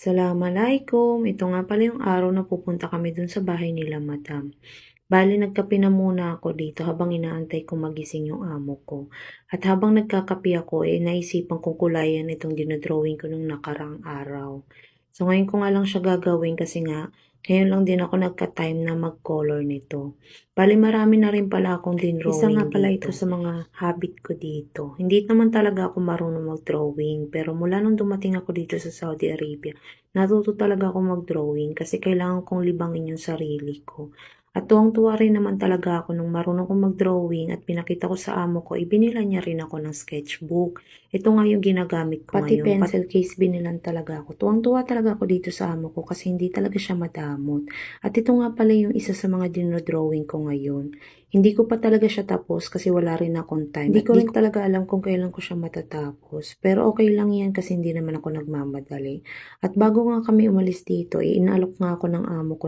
Assalamualaikum. Ito nga pala yung araw na pupunta kami dun sa bahay nila madam. Bale, nagkape na muna ako dito habang inaantay kong magising yung amo ko. At habang nagkakape ako, naisipan kong kulayan itong dinodrawing ko nung nakarang araw. So ngayon ko nga lang siya gagawin kasi nga, ngayon lang din ako nagka-time na mag-color nito. Bale, marami na rin pala akong dinrawing Isa nga pala dito. ito sa mga Habit ko dito. Hindi naman talaga ako marunong mag-drawing, pero mula nung dumating ako dito sa Saudi Arabia, natuto talaga ako mag-drawing kasi kailangan kong libangin yung sarili ko. At tuwang-tuwa rin naman talaga ako nung marunong kong mag-drawing at pinakita ko sa amo ko, ibinila niya rin ako ng sketchbook. Ito nga yung ginagamit ko Pati ngayon. pencil Case binilan talaga ako. Tuwang-tuwa talaga ako dito sa amo ko kasi hindi talaga siya madamot. At ito nga pala yung isa sa mga dinodrawing ko ngayon. Hindi ko pa talaga siya tapos kasi wala rin akong time. Hindi ko rin talaga alam kung kailan ko siya matatapos. Pero okay lang yan kasi hindi naman ako nagmamadali. At bago nga kami umalis dito, inaalok nga ako ng amo ko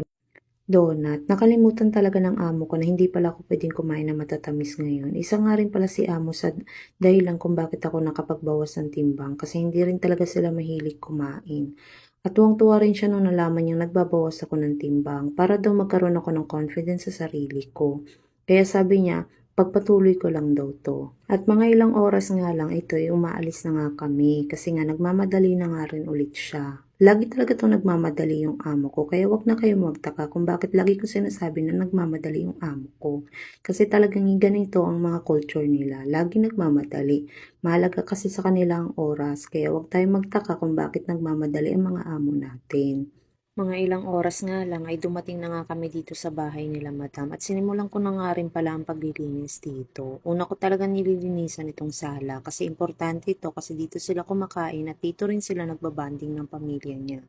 donut. Nakalimutan talaga ng amo ko na hindi pala ako pwedeng kumain ng matatamis ngayon. Isa nga rin pala si amo sa dahilan kung bakit ako nakapagbawas ng timbang kasi hindi rin talaga sila mahilig kumain. At tuwang-tuwa rin siya nung nalaman niyang nagbabawas ako ng timbang para daw magkaroon ako ng confidence sa sarili ko. Kaya sabi niya, pagpatuloy ko lang daw to. At mga ilang oras nga lang ito umaalis na nga kami kasi nga nagmamadali na nga rin ulit siya. Lagi talaga itong nagmamadali yung amo ko, kaya wag na kayo magtaka kung bakit lagi ko sinasabi na nagmamadali yung amo ko. Kasi talagang ganito ang mga culture nila, lagi nagmamadali. Mahalaga kasi sa kanilang oras, kaya wag tayong magtaka kung bakit nagmamadali ang mga amo natin. Mga ilang oras nga lang ay dumating na nga kami dito sa bahay nila madam at sinimulan ko na nga rin pala ang paglilinis dito. Una ko talaga nililinisan itong sala kasi importante ito kasi dito sila kumakain at dito rin sila nagbabanding ng pamilya niya.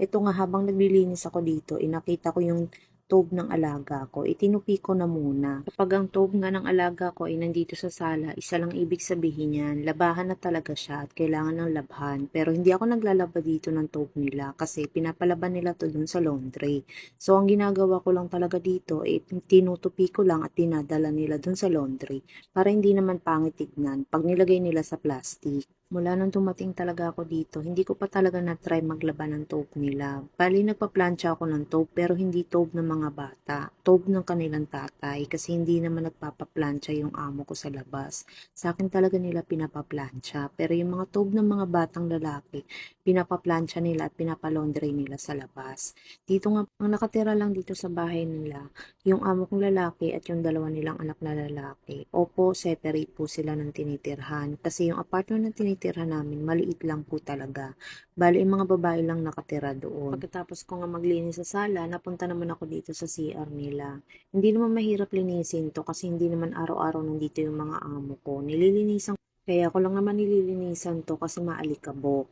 Ito nga habang naglilinis ako dito, inakita ko yung tobe ng alaga ko. Itinupi ko na muna. Kapag ang tobe nga ng alaga ko ay nandito sa sala, isa lang ibig sabihin yan, labahan na talaga siya at kailangan ng labhan. Pero hindi ako naglalaba dito ng tobe nila kasi pinapalaban nila to dun sa laundry. So ang ginagawa ko lang talaga dito ay tinutupi ko lang at dinadala nila dun sa laundry para hindi naman pangit tignan pag nilagay nila sa plastic. Mula nung dumating talaga ako dito, hindi ko pa talaga na-try maglaba ng tobe nila. Bali, nagpa-plancha ako ng tobe pero hindi tobe ng mga bata. Tobe ng kanilang tatay kasi hindi naman nagpapa-plancha yung amo ko sa labas. Sa akin talaga nila pinapa-plancha. Pero yung mga tobe ng mga batang lalaki, pinapa-plancha nila at pinapa-laundry nila sa labas. Dito nga, ang nakatira lang dito sa bahay nila, yung amo kong lalaki at yung dalawa nilang anak na lalaki. Opo, separate po sila ng tinitirhan. Kasi yung apartment na tinitirhan namin, maliit lang po talaga. Bali, yung mga babae lang nakatira doon. Pagkatapos ko nga maglinis sa sala, napunta naman ako dito sa CR nila. Hindi naman mahirap linisin to kasi hindi naman araw-araw nandito yung mga amo ko. Nililinisan kaya ko lang naman nililinisan to kasi maalikabok.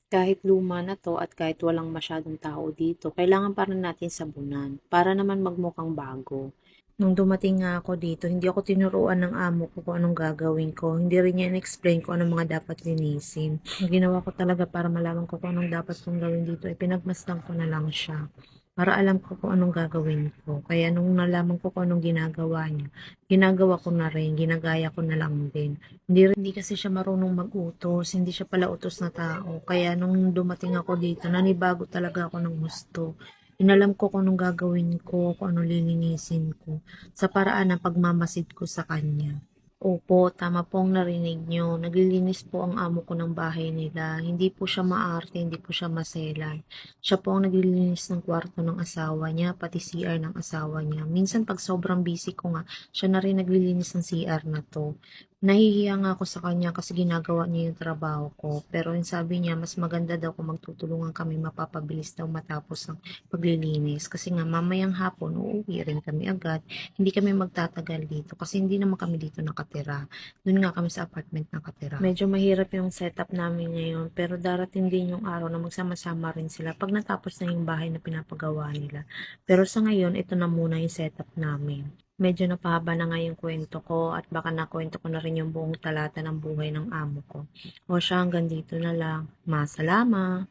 Kahit luma na to at kahit walang masyadong tao dito, kailangan pa rin natin sabunan para naman magmukhang bago. Nung dumating nga ako dito, hindi ako tinuruan ng amo ko kung anong gagawin ko. Hindi rin niya in-explain ko anong mga dapat linisin. Ang ginawa ko talaga para malaman ko kung anong dapat kong gawin dito, ay pinagmasdan ko na lang siya. Para alam ko kung anong gagawin ko. Kaya nung nalaman ko kung anong ginagawa niya, ginagawa ko na rin, ginagaya ko na lang din. Hindi kasi siya marunong mag-utos, hindi siya pala utos na tao. Kaya nung dumating ako dito, nanibago talaga ako ng gusto. Inalam ko kung anong gagawin ko, kung anong lilinisin ko, sa paraan ng pagmamasid ko sa kanya. Opo, tama po ang narinig nyo. Naglilinis po ang amo ko ng bahay nila. Hindi po siya maarte, hindi po siya maselan. Siya po ang naglilinis ng kwarto ng asawa niya, pati CR ng asawa niya. Minsan pag sobrang busy ko nga, siya na rin naglilinis ng CR na to. Nahihiya nga ako sa kanya kasi ginagawa niya yung trabaho ko. Pero yung sabi niya, mas maganda daw kung magtutulungan kami, mapapabilis daw matapos ng paglilinis. Kasi nga mamayang hapon, uuwi rin kami agad. Hindi kami magtatagal dito kasi hindi naman kami dito nakatira. Doon nga kami sa apartment nakatira. Medyo mahirap yung setup namin ngayon pero darating din yung araw na magsama-sama rin sila pag natapos na yung bahay na pinapagawa nila. Pero sa ngayon, ito na muna yung setup namin. Medyo napahaba na nga yung kwento ko at baka nakwento ko na rin yung buong talata ng buhay ng amo ko. O siya, hanggang dito na lang. Masalama!